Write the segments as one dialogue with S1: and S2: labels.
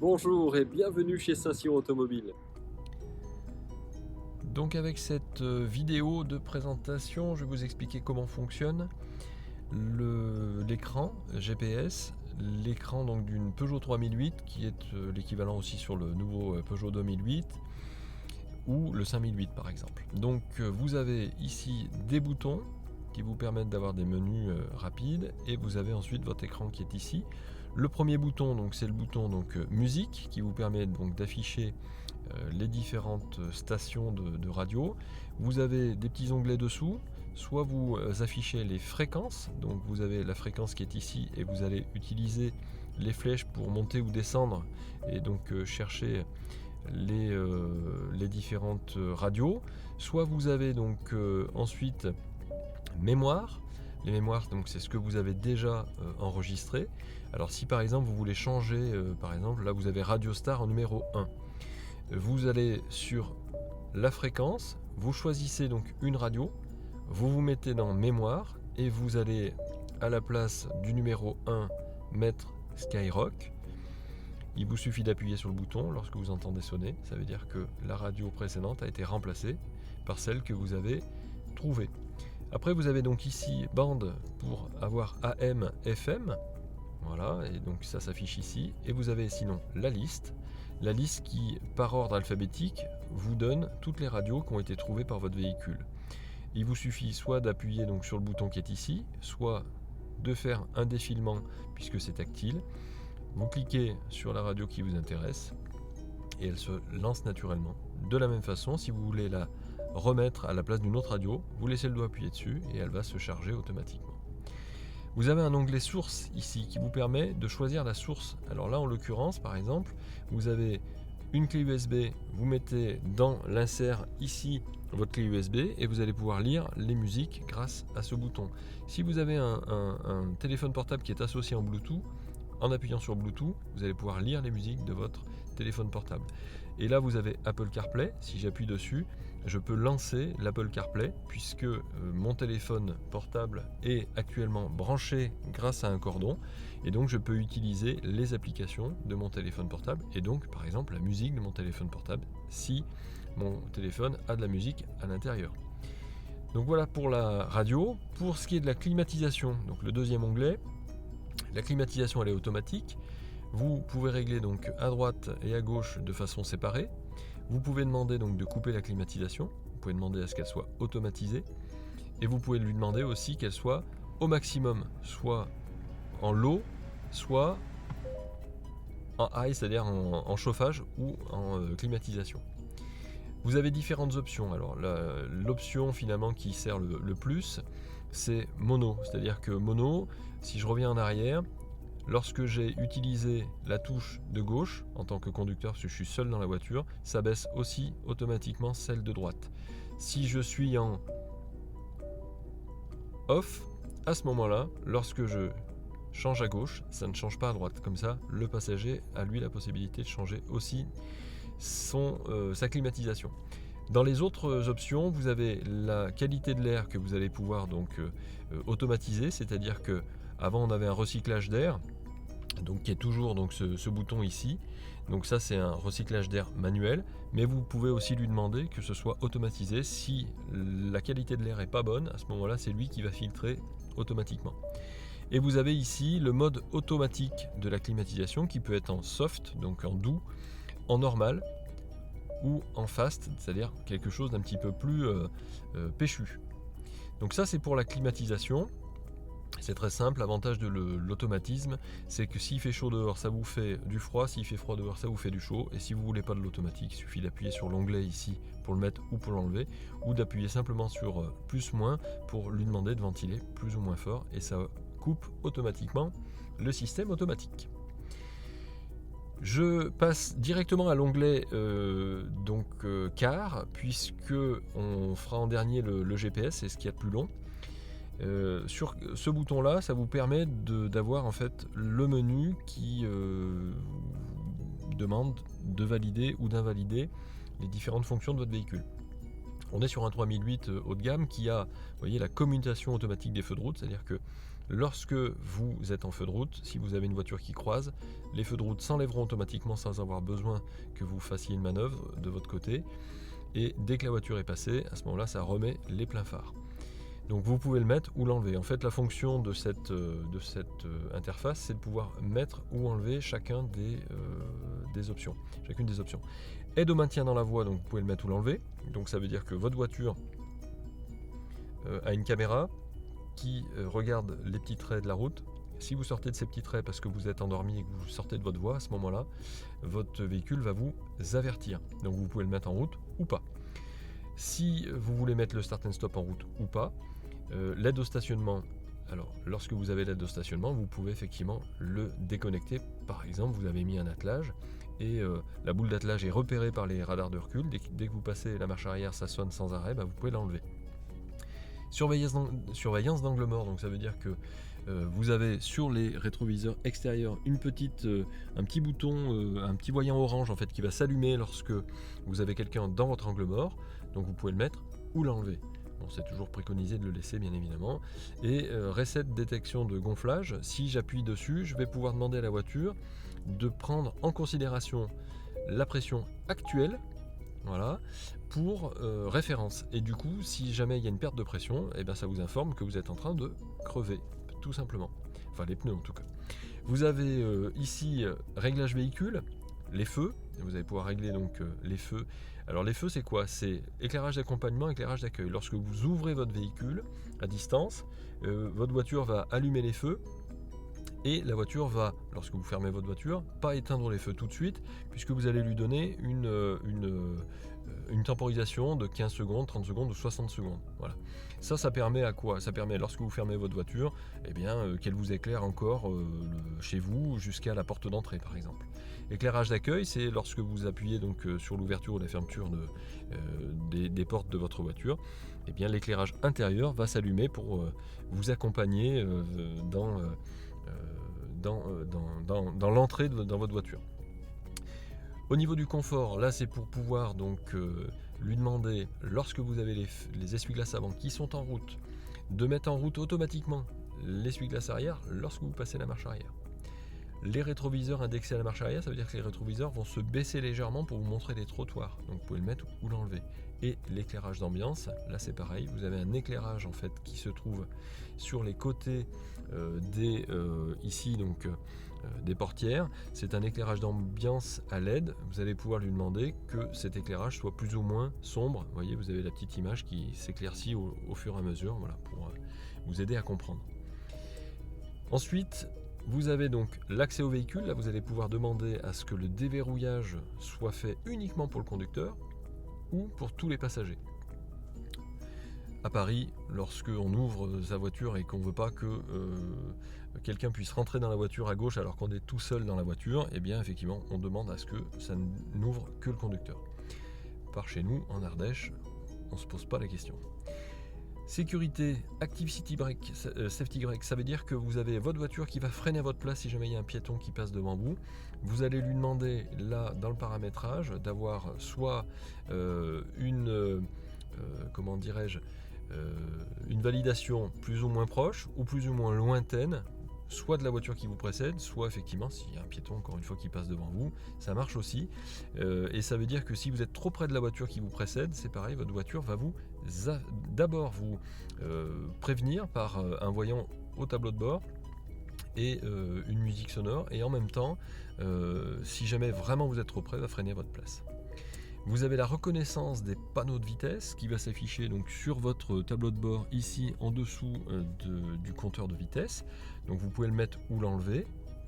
S1: Bonjour et bienvenue chez Saint-Cyr Automobile.
S2: Donc avec cette vidéo de présentation, je vais vous expliquer comment fonctionne l'écran GPS, l'écran donc d'une Peugeot 3008 qui est l'équivalent aussi sur le nouveau Peugeot 2008 ou le 5008 par exemple. Donc vous avez ici des boutons qui vous permettent d'avoir des menus rapides et vous avez ensuite votre écran qui est ici. Le premier bouton, donc c'est le bouton musique qui vous permet donc d'afficher les différentes stations de radio. Vous avez des petits onglets dessous, soit vous affichez les fréquences, donc vous avez la fréquence qui est ici et vous allez utiliser les flèches pour monter ou descendre et donc chercher les différentes radios. Soit vous avez donc ensuite mémoire. Les mémoires, donc c'est ce que vous avez déjà enregistré. Alors si par exemple vous voulez changer, par exemple là vous avez Radio Star en numéro 1. Vous allez sur la fréquence, vous choisissez donc une radio, vous vous mettez dans mémoire et vous allez à la place du numéro 1 mettre Skyrock. Il vous suffit d'appuyer sur le bouton lorsque vous entendez sonner, ça veut dire que la radio précédente a été remplacée par celle que vous avez trouvée. Après vous avez donc ici bande pour avoir AM, FM, voilà, et donc ça s'affiche ici, et vous avez sinon la liste qui, par ordre alphabétique, vous donne toutes les radios qui ont été trouvées par votre véhicule. Il vous suffit soit d'appuyer donc sur le bouton qui est ici, soit de faire un défilement puisque c'est tactile. Vous cliquez sur la radio qui vous intéresse et elle se lance naturellement. De la même façon, si vous voulez la remettre à la place d'une autre radio, vous laissez le doigt appuyé dessus et elle va se charger automatiquement. Vous avez un onglet source ici qui vous permet de choisir la source. Alors là en l'occurrence par exemple, vous avez une clé USB, vous mettez dans l'insert ici votre clé USB et vous allez pouvoir lire les musiques grâce à ce bouton. Si vous avez un téléphone portable qui est associé en Bluetooth, en appuyant sur Bluetooth, vous allez pouvoir lire les musiques de votre téléphone portable. Et là vous avez Apple CarPlay, si j'appuie dessus, je peux lancer l'Apple CarPlay puisque mon téléphone portable est actuellement branché grâce à un cordon et donc je peux utiliser les applications de mon téléphone portable et donc par exemple la musique de mon téléphone portable si mon téléphone a de la musique à l'intérieur. Donc voilà pour la radio. Pour ce qui est de la climatisation, donc le deuxième onglet, la climatisation elle est automatique. Vous pouvez régler donc à droite et à gauche de façon séparée. Vous pouvez demander donc de couper la climatisation, vous pouvez demander à ce qu'elle soit automatisée et vous pouvez lui demander aussi qu'elle soit au maximum, soit en low, soit en high, c'est-à-dire en chauffage ou en climatisation. Vous avez différentes options. Alors l'option finalement qui sert le plus, c'est mono, c'est-à-dire que mono, si je reviens en arrière, lorsque j'ai utilisé la touche de gauche en tant que conducteur, parce que je suis seul dans la voiture, ça baisse aussi automatiquement celle de droite. Si je suis en off, à ce moment-là, lorsque je change à gauche, ça ne change pas à droite. Comme ça, le passager a lui la possibilité de changer aussi sa climatisation. Dans les autres options, vous avez la qualité de l'air que vous allez pouvoir donc automatiser, c'est-à-dire que avant on avait un recyclage d'air, donc qui est toujours donc ce bouton ici. Donc ça c'est un recyclage d'air manuel, mais vous pouvez aussi lui demander que ce soit automatisé. Si la qualité de l'air est pas bonne, à ce moment-là c'est lui qui va filtrer automatiquement. Et vous avez ici le mode automatique de la climatisation qui peut être en soft, donc en doux, en normal ou en fast, c'est-à-dire quelque chose d'un petit peu plus péchu. Donc ça c'est pour la climatisation. C'est très simple, l'avantage de l'automatisme, c'est que s'il fait chaud dehors, ça vous fait du froid, s'il fait froid dehors, ça vous fait du chaud, et si vous ne voulez pas de l'automatique, il suffit d'appuyer sur l'onglet ici pour le mettre ou pour l'enlever, ou d'appuyer simplement sur plus-moins pour lui demander de ventiler plus ou moins fort, et ça coupe automatiquement le système automatique. Je passe directement à l'onglet car, puisque on fera en dernier le GPS, c'est ce qu'il y a de plus long. Sur ce bouton là, ça vous permet d'avoir en fait le menu qui vous demande de valider ou d'invalider les différentes fonctions de votre véhicule. On est sur un 3008 haut de gamme qui a, vous voyez, la commutation automatique des feux de route, c'est-à-dire que Lorsque vous êtes en feu de route, si vous avez une voiture qui croise, les feux de route s'enlèveront automatiquement sans avoir besoin que vous fassiez une manœuvre de votre côté. Et dès que la voiture est passée, à ce moment-là, ça remet les pleins phares. Donc vous pouvez le mettre ou l'enlever. En fait, la fonction de cette interface, c'est de pouvoir mettre ou enlever chacune des options. Aide au maintien dans la voie, donc vous pouvez le mettre ou l'enlever. Donc ça veut dire que votre voiture a une caméra qui regarde les petits traits de la route. Si vous sortez de ces petits traits parce que vous êtes endormi et que vous sortez de votre voie, à ce moment-là, votre véhicule va vous avertir. Donc vous pouvez le mettre en route ou pas. Si vous voulez mettre le start and stop en route ou pas, l'aide au stationnement, alors lorsque vous avez l'aide au stationnement, vous pouvez effectivement le déconnecter. Par exemple, vous avez mis un attelage et la boule d'attelage est repérée par les radars de recul. Dès que vous passez la marche arrière, ça sonne sans arrêt, vous pouvez l'enlever. Surveillance d'angle mort, donc ça veut dire que vous avez sur les rétroviseurs extérieurs un petit bouton, un petit voyant orange en fait qui va s'allumer lorsque vous avez quelqu'un dans votre angle mort, donc vous pouvez le mettre ou l'enlever. Bon, c'est toujours préconisé de le laisser bien évidemment. Et reset détection de gonflage, si j'appuie dessus, je vais pouvoir demander à la voiture de prendre en considération la pression actuelle, voilà, pour référence. Et du coup, si jamais il y a une perte de pression, ça vous informe que vous êtes en train de crever, tout simplement. Enfin, les pneus en tout cas. Vous avez ici réglage véhicule, les feux. Vous allez pouvoir régler donc les feux. Alors les feux, c'est quoi? C'est éclairage d'accompagnement, éclairage d'accueil. Lorsque vous ouvrez votre véhicule à distance, votre voiture va allumer les feux. Et la voiture va, lorsque vous fermez votre voiture, pas éteindre les feux tout de suite, puisque vous allez lui donner une temporisation de 15 secondes, 30 secondes ou 60 secondes. Voilà. Ça permet à quoi? Ça permet, lorsque vous fermez votre voiture, qu'elle vous éclaire encore chez vous jusqu'à la porte d'entrée, par exemple. Éclairage d'accueil, c'est lorsque vous appuyez donc sur l'ouverture ou la fermeture des portes de votre voiture, l'éclairage intérieur va s'allumer pour vous accompagner dans l'entrée dans votre voiture. Au niveau du confort, là c'est pour pouvoir donc lui demander, lorsque vous avez les essuie-glaces avant qui sont en route, de mettre en route automatiquement l'essuie-glace arrière lorsque vous passez la marche arrière. Les rétroviseurs indexés à la marche arrière, ça veut dire que les rétroviseurs vont se baisser légèrement pour vous montrer les trottoirs. Donc vous pouvez le mettre ou l'enlever. Et l'éclairage d'ambiance, là c'est pareil, vous avez un éclairage en fait qui se trouve sur les côtés des portières. C'est un éclairage d'ambiance à LED. Vous allez pouvoir lui demander que cet éclairage soit plus ou moins sombre. Vous voyez, vous avez la petite image qui s'éclaircit au fur et à mesure, voilà, pour vous aider à comprendre. Ensuite, vous avez donc l'accès au véhicule. Là, vous allez pouvoir demander à ce que le déverrouillage soit fait uniquement pour le conducteur ou pour tous les passagers. À Paris, lorsque on ouvre sa voiture et qu'on ne veut pas que quelqu'un puisse rentrer dans la voiture à gauche alors qu'on est tout seul dans la voiture, effectivement, on demande à ce que ça n'ouvre que le conducteur. Par chez nous, en Ardèche, on ne se pose pas la question. Sécurité, Active City Brake, Safety Brake, ça veut dire que vous avez votre voiture qui va freiner à votre place si jamais il y a un piéton qui passe devant vous. Vous allez lui demander, là, dans le paramétrage, d'avoir soit une validation plus ou moins proche ou plus ou moins lointaine, soit de la voiture qui vous précède, soit effectivement s'il y a un piéton encore une fois qui passe devant vous, ça marche aussi. Et ça veut dire que si vous êtes trop près de la voiture qui vous précède, c'est pareil, votre voiture va d'abord vous prévenir par un voyant au tableau de bord et une musique sonore, et en même temps, si jamais vraiment vous êtes trop près, va freiner à votre place. Vous avez la reconnaissance des panneaux de vitesse qui va s'afficher donc sur votre tableau de bord ici en dessous du compteur de vitesse. Donc vous pouvez le mettre ou l'enlever.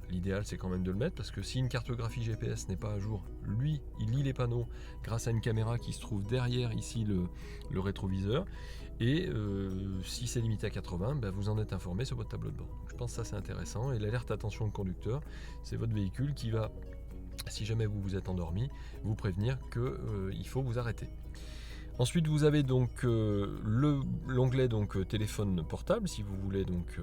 S2: L'idéal c'est quand même de le mettre parce que si une cartographie GPS n'est pas à jour, lui il lit les panneaux grâce à une caméra qui se trouve derrière ici le rétroviseur. Et si c'est limité à 80, vous en êtes informé sur votre tableau de bord. Donc, je pense que ça c'est intéressant. Et l'alerte attention au conducteur, c'est votre véhicule qui va, si jamais vous vous êtes endormi, vous prévenir qu'il faut vous arrêter. Ensuite, vous avez donc l'onglet donc téléphone portable, si vous voulez donc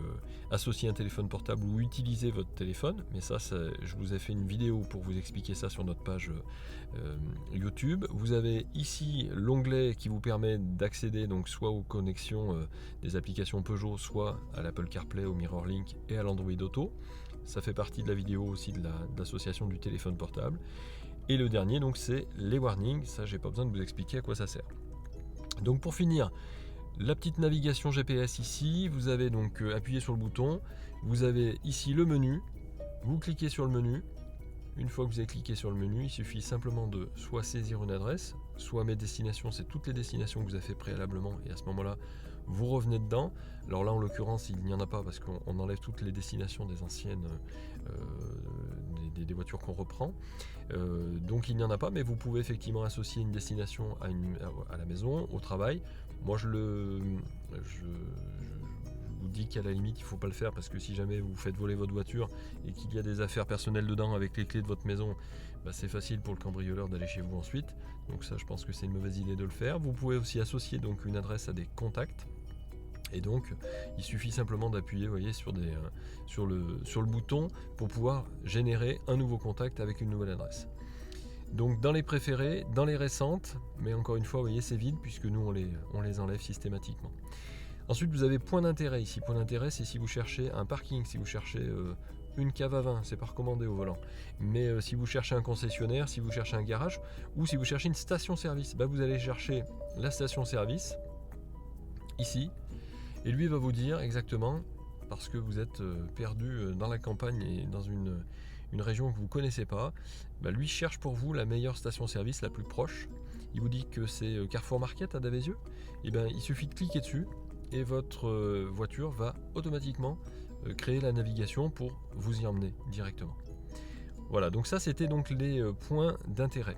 S2: associer un téléphone portable ou utiliser votre téléphone. Mais ça, je vous ai fait une vidéo pour vous expliquer ça sur notre page YouTube. Vous avez ici l'onglet qui vous permet d'accéder donc soit aux connexions des applications Peugeot, soit à l'Apple CarPlay, au MirrorLink et à l'Android Auto. Ça fait partie de la vidéo aussi de l'association du téléphone portable. Et le dernier, donc, c'est les warnings. Ça, j'ai pas besoin de vous expliquer à quoi ça sert. Donc, pour finir, la petite navigation GPS ici. Vous avez donc appuyé sur le bouton. Vous avez ici le menu. Vous cliquez sur le menu. Une fois que vous avez cliqué sur le menu, il suffit simplement de soit saisir une adresse, soit mes destinations, c'est toutes les destinations que vous avez fait préalablement. Et à ce moment-là, vous revenez dedans. Alors là, en l'occurrence, il n'y en a pas parce qu'on enlève toutes les destinations des anciennes des voitures qu'on reprend. Donc il n'y en a pas, mais vous pouvez effectivement associer une destination à la maison, au travail. Moi, je vous dis qu'à la limite, il ne faut pas le faire parce que si jamais vous faites voler votre voiture et qu'il y a des affaires personnelles dedans avec les clés de votre maison, bah, c'est facile pour le cambrioleur d'aller chez vous ensuite. Donc ça, je pense que c'est une mauvaise idée de le faire. Vous pouvez aussi associer donc une adresse à des contacts. Et donc, il suffit simplement d'appuyer, voyez, sur le bouton pour pouvoir générer un nouveau contact avec une nouvelle adresse. Donc, dans les préférés, dans les récentes, mais encore une fois, vous voyez, c'est vide puisque nous, on les enlève systématiquement. Ensuite, vous avez point d'intérêt ici. Point d'intérêt, c'est si vous cherchez un parking, si vous cherchez une cave à vin, c'est pas recommandé au volant. Mais si vous cherchez un concessionnaire, si vous cherchez un garage, ou si vous cherchez une station-service, bah, vous allez chercher la station-service, ici. Et lui va vous dire exactement, parce que vous êtes perdu dans la campagne et dans une région que vous ne connaissez pas, bah lui cherche pour vous la meilleure station-service la plus proche. Il vous dit que c'est Carrefour Market à Davézieux. Et ben, il suffit de cliquer dessus et votre voiture va automatiquement créer la navigation pour vous y emmener directement. Voilà, donc ça c'était donc les points d'intérêt.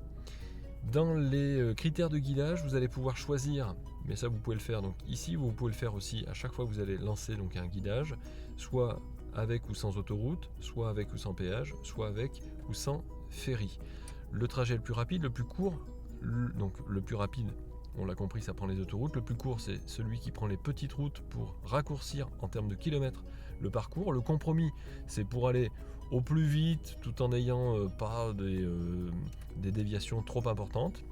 S2: Dans les critères de guidage, vous allez pouvoir choisir, mais ça vous pouvez le faire donc ici, vous pouvez le faire aussi à chaque fois que vous allez lancer donc un guidage, soit avec ou sans autoroute, soit avec ou sans péage, soit avec ou sans ferry. Le trajet le plus rapide, le plus court, donc le plus rapide, on l'a compris, ça prend les autoroutes. Le plus court, c'est celui qui prend les petites routes pour raccourcir en termes de kilomètres le parcours. Le compromis, c'est pour aller au plus vite tout en n'ayant pas des déviations trop importantes.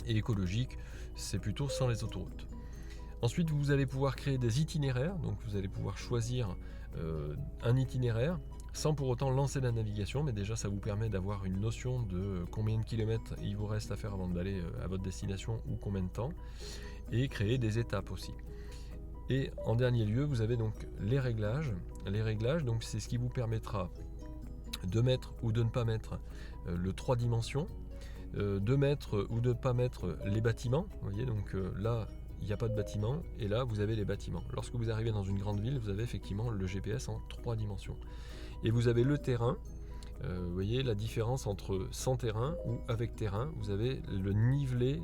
S2: Et écologique, c'est plutôt sans les autoroutes. Ensuite, vous allez pouvoir créer des itinéraires. Donc vous allez pouvoir choisir un itinéraire sans pour autant lancer la navigation, mais déjà ça vous permet d'avoir une notion de combien de kilomètres il vous reste à faire avant d'aller à votre destination ou combien de temps, et créer des étapes aussi. Et en dernier lieu, vous avez donc les réglages. Les réglages, donc c'est ce qui vous permettra de mettre ou de ne pas mettre le 3 dimensions, de mettre ou de ne pas mettre les bâtiments. Vous voyez, donc là, il n'y a pas de bâtiment, et là, vous avez les bâtiments. Lorsque vous arrivez dans une grande ville, vous avez effectivement le GPS en 3 dimensions. Et vous avez le terrain, vous voyez la différence entre sans terrain ou avec terrain. Vous avez le nivelé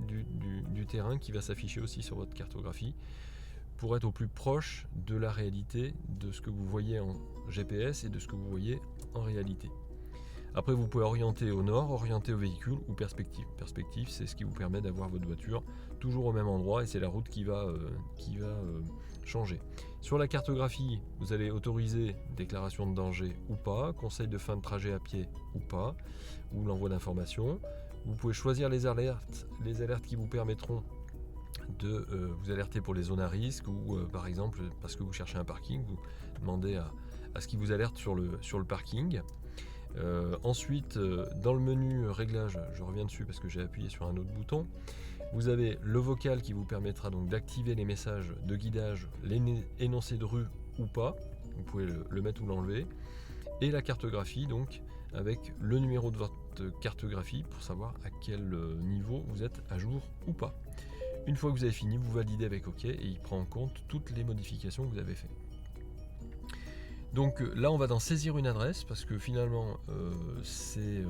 S2: du terrain qui va s'afficher aussi sur votre cartographie pour être au plus proche de la réalité de ce que vous voyez en GPS et de ce que vous voyez en réalité. Après, vous pouvez orienter au nord, orienter au véhicule ou perspective. Perspective, c'est ce qui vous permet d'avoir votre voiture toujours au même endroit et c'est la route qui va changer. Sur la cartographie, vous allez autoriser déclaration de danger ou pas, conseil de fin de trajet à pied ou pas, ou l'envoi d'informations. Vous pouvez choisir les alertes qui vous permettront de vous alerter pour les zones à risque ou par exemple parce que vous cherchez un parking, vous demandez à ce qu'il vous alerte sur le parking. Ensuite, dans le menu réglage, je reviens dessus parce que j'ai appuyé sur un autre bouton, vous avez le vocal qui vous permettra donc d'activer les messages de guidage, l'énoncé de rue ou pas, vous pouvez le mettre ou l'enlever, et la cartographie donc avec le numéro de votre cartographie pour savoir à quel niveau vous êtes à jour ou pas. Une fois que vous avez fini, vous validez avec OK et il prend en compte toutes les modifications que vous avez faites. Donc là, on va dans saisir une adresse parce que finalement, c'est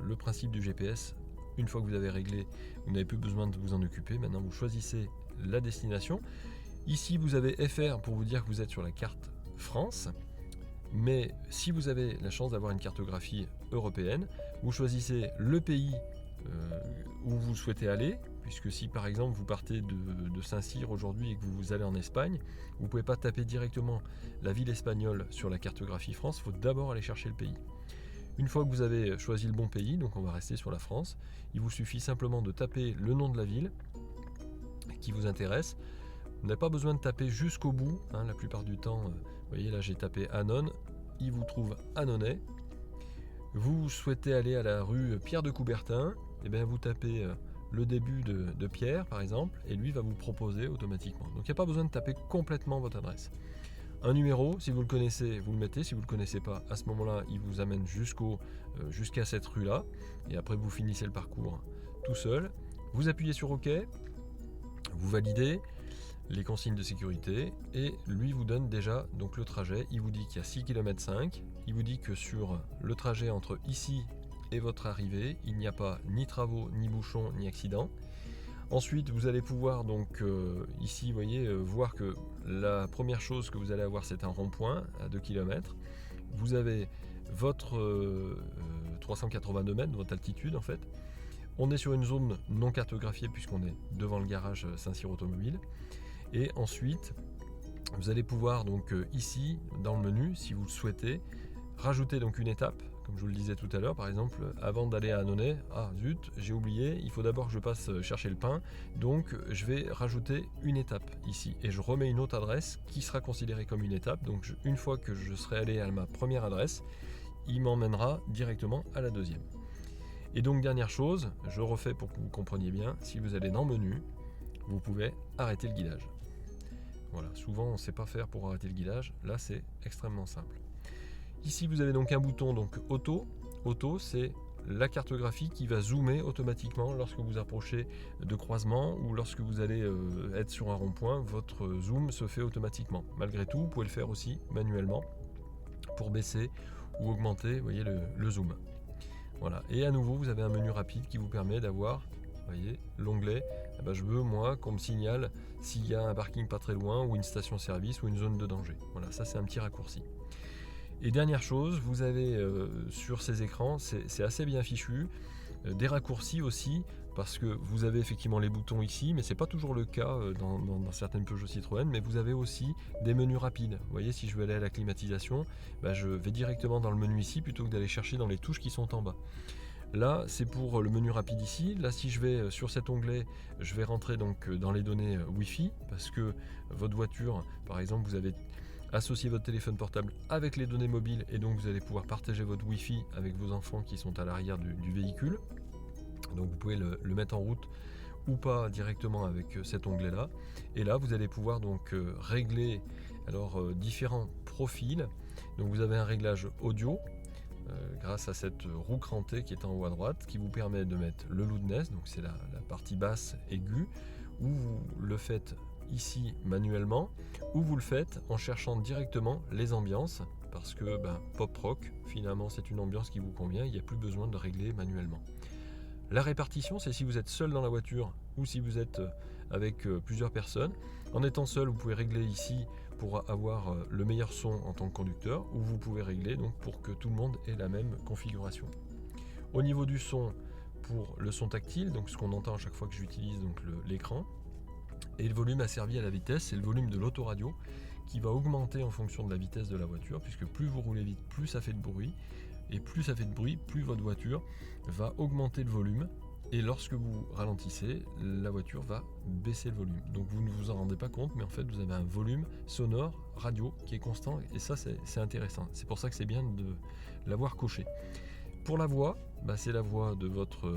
S2: le principe du GPS. Une fois que vous avez réglé, vous n'avez plus besoin de vous en occuper. Maintenant, vous choisissez la destination. Ici, vous avez FR pour vous dire que vous êtes sur la carte France. Mais si vous avez la chance d'avoir une cartographie européenne, vous choisissez le pays où vous souhaitez aller, puisque si par exemple vous partez de Saint-Cyr aujourd'hui et que vous allez en Espagne, vous ne pouvez pas taper directement la ville espagnole sur la cartographie France, il faut d'abord aller chercher le pays. Une fois que vous avez choisi le bon pays, donc on va rester sur la France, il vous suffit simplement de taper le nom de la ville qui vous intéresse. Vous n'avez pas besoin de taper jusqu'au bout, hein, la plupart du temps, vous voyez là j'ai tapé Annonay, il vous trouve Annonay. Vous souhaitez aller à la rue Pierre de Coubertin, et bien vous tapez le début de Pierre par exemple, et lui va vous proposer automatiquement. Donc il n'y a pas besoin de taper complètement votre adresse. Un numéro, si vous le connaissez, vous le mettez. Si vous ne le connaissez pas, à ce moment-là, il vous amène jusqu'à cette rue-là. Et après, vous finissez le parcours tout seul. Vous appuyez sur OK. Vous validez les consignes de sécurité. Et lui vous donne déjà donc, le trajet. Il vous dit qu'il y a 6,5 km. Il vous dit que sur le trajet entre ici et votre arrivée, il n'y a pas ni travaux, ni bouchons, ni accidents. Ensuite, vous allez pouvoir donc ici, vous voyez, voir que la première chose que vous allez avoir, c'est un rond-point à 2 km. Vous avez votre 382 mètres, votre altitude en fait. On est sur une zone non cartographiée puisqu'on est devant le garage Saint-Cyr Automobile. Et ensuite, vous allez pouvoir donc ici, dans le menu, si vous le souhaitez, rajouter donc une étape. Comme je vous le disais tout à l'heure, par exemple, avant d'aller à Annonay, ah zut, j'ai oublié, il faut d'abord que je passe chercher le pain, donc je vais rajouter une étape ici, et je remets une autre adresse qui sera considérée comme une étape, donc une fois que je serai allé à ma première adresse, il m'emmènera directement à la deuxième. Et donc dernière chose, je refais pour que vous compreniez bien, si vous allez dans Menu, vous pouvez arrêter le guidage. Voilà, souvent on ne sait pas faire pour arrêter le guidage, là c'est extrêmement simple. Ici vous avez donc un bouton donc auto. Auto c'est la cartographie qui va zoomer automatiquement lorsque vous approchez de croisements ou lorsque vous allez être sur un rond-point, votre zoom se fait automatiquement. Malgré tout, vous pouvez le faire aussi manuellement pour baisser ou augmenter, vous voyez, le zoom. Voilà. Et à nouveau, vous avez un menu rapide qui vous permet d'avoir, vous voyez, l'onglet. Eh ben, je veux moi qu'on me signale s'il y a un parking pas très loin ou une station-service ou une zone de danger. Voilà, ça c'est un petit raccourci. Et dernière chose, vous avez sur ces écrans, c'est assez bien fichu, des raccourcis aussi, parce que vous avez effectivement les boutons ici, mais ce n'est pas toujours le cas dans certaines Peugeot Citroën, mais vous avez aussi des menus rapides. Vous voyez, si je veux aller à la climatisation, ben, je vais directement dans le menu ici, plutôt que d'aller chercher dans les touches qui sont en bas. Là, c'est pour le menu rapide ici. Là, si je vais sur cet onglet, je vais rentrer donc dans les données Wi-Fi, parce que votre voiture, par exemple, vous avez associer votre téléphone portable avec les données mobiles et donc vous allez pouvoir partager votre Wi-Fi avec vos enfants qui sont à l'arrière du véhicule. Donc vous pouvez le mettre en route ou pas directement avec cet onglet là. Et là vous allez pouvoir donc régler différents profils. Donc vous avez un réglage audio grâce à cette roue crantée qui est en haut à droite qui vous permet de mettre le loudness, donc c'est la partie basse aiguë, ou vous le faites ici manuellement, ou vous le faites en cherchant directement les ambiances, parce que pop rock finalement c'est une ambiance qui vous convient, il n'y a plus besoin de régler manuellement. La répartition, c'est si vous êtes seul dans la voiture ou si vous êtes avec plusieurs personnes. En étant seul, vous pouvez régler ici pour avoir le meilleur son en tant que conducteur, ou vous pouvez régler donc pour que tout le monde ait la même configuration. Au niveau du son, pour le son tactile, donc ce qu'on entend à chaque fois que j'utilise donc l'écran, et le volume asservi à la vitesse, c'est le volume de l'autoradio qui va augmenter en fonction de la vitesse de la voiture, puisque plus vous roulez vite, plus ça fait de bruit, et plus ça fait de bruit, plus votre voiture va augmenter le volume, et lorsque vous ralentissez, la voiture va baisser le volume. Donc vous ne vous en rendez pas compte, mais en fait vous avez un volume sonore radio qui est constant, et ça c'est intéressant. C'est pour ça que c'est bien de l'avoir coché. Pour la voix, c'est la voix de votre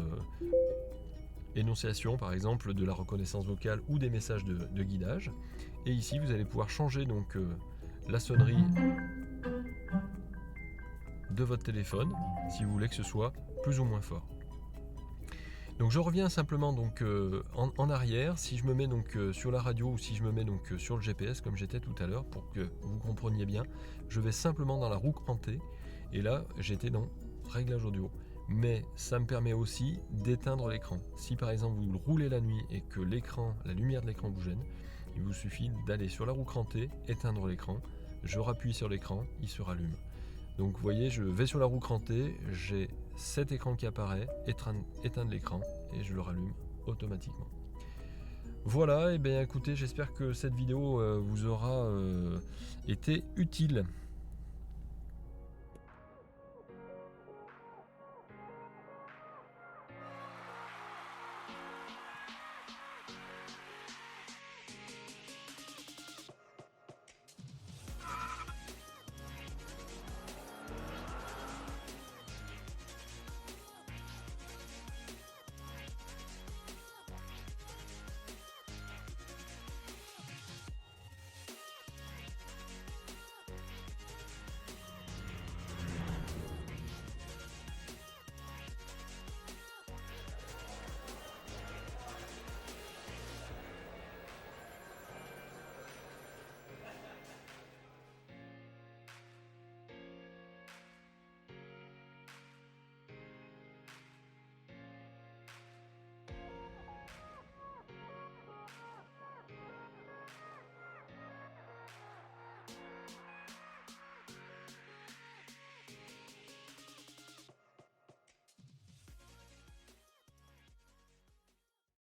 S2: énonciation, par exemple de la reconnaissance vocale ou des messages de guidage. Et ici vous allez pouvoir changer donc la sonnerie de votre téléphone si vous voulez que ce soit plus ou moins fort. Donc je reviens simplement donc en arrière, si je me mets donc sur la radio ou si je me mets donc sur le GPS comme j'étais tout à l'heure, pour que vous compreniez bien, je vais simplement dans la roue crantée, et là j'étais dans réglage audio. Mais ça me permet aussi d'éteindre l'écran. Si par exemple vous roulez la nuit et que la lumière de l'écran vous gêne, il vous suffit d'aller sur la roue crantée, éteindre l'écran, je rappuie sur l'écran, il se rallume. Donc vous voyez, je vais sur la roue crantée, j'ai cet écran qui apparaît, éteindre l'écran et je le rallume automatiquement. Voilà, et bien écoutez, j'espère que cette vidéo vous aura été utile.